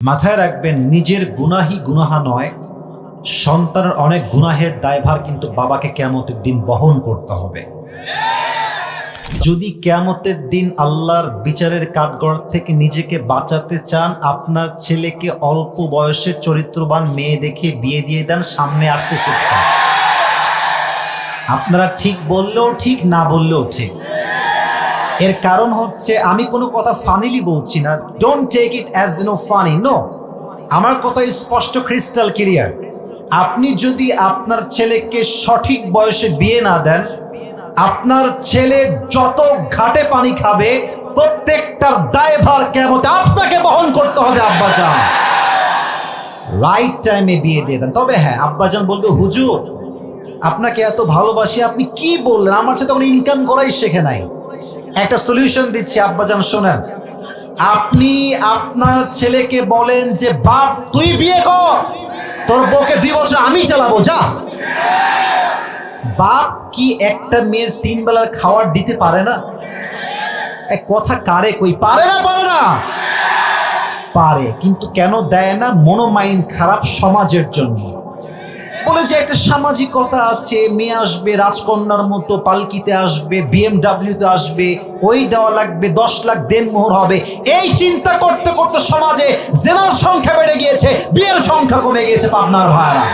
মাথায় রাখবেন, নিজের গুনাহই গুনাহা নয়, সন্তানের অনেক গুনাহের দায়ভার কিন্তু বাবাকে কিয়ামতের দিন বহন করতে হবে। যদি কিয়ামতের দিন আল্লাহর বিচারের কাঠগড় থেকে নিজেকে বাঁচাতে চান, আপনার ছেলেকে অল্প বয়সের চরিত্রবান মেয়ে দেখে বিয়ে দিয়ে দেন, সামনে আসতে শিক্ষা। আপনারা ঠিক বললেও ঠিক, না বললেও ঠিক। এর কারণ হচ্ছে, আমি কোনো কথা ফানিলি বলছি না, don't take it as funny, no. আমার কথা স্পষ্ট, ক্রিস্টাল ক্লিয়ার। আপনি যদি আপনার ছেলেকে সঠিক বয়সে বিয়ে না দেন, আপনার ছেলে যত ঘাটে পানি খাবে প্রত্যেকটার দায়ভার কিয়ামতে আপনাকে বহন করতে হবে। আব্বাজান রাইট টাইমে বিয়ে দিয়ে দেন। তবে হ্যাঁ, আব্বাজান বলবে, হুজুর আপনাকে এত ভালোবাসি, আপনি কি বললেন, আমার সাথে তখন ইনকাম করাই শেখে নাই। একটা সলিউশন দিচ্ছি আব্বাজান, শোনেন। আপনি আপনার ছেলেকে বলেন যে, বাপ তুই বিয়ে কর, তোর বউকে 2 বছর আমি চালাবো, যা। বাপ কি একটা মেয়ের 3 বেলার খাবার দিতে পারে না? এক কথা কারে কই, পারে না? পারে না? পারে, কিন্তু কেন দেয় না? মনোমাইন্ড খারাপ সমাজের জন্য। বলে যে একটা সামাজিকতা আছে, মেয়ে আসবে রাজকন্যার মতো, পালকিতে আসবে, BMW-তে আসবে, ওই দেওয়া লাগবে, 10 লাখ দেনমোহর হবে। এই চিন্তা করতে করতে সমাজে জেনার সংখ্যা বেড়ে গিয়েছে, বিয়ের সংখ্যা কমে গিয়েছে। পাবনার ভাইরা,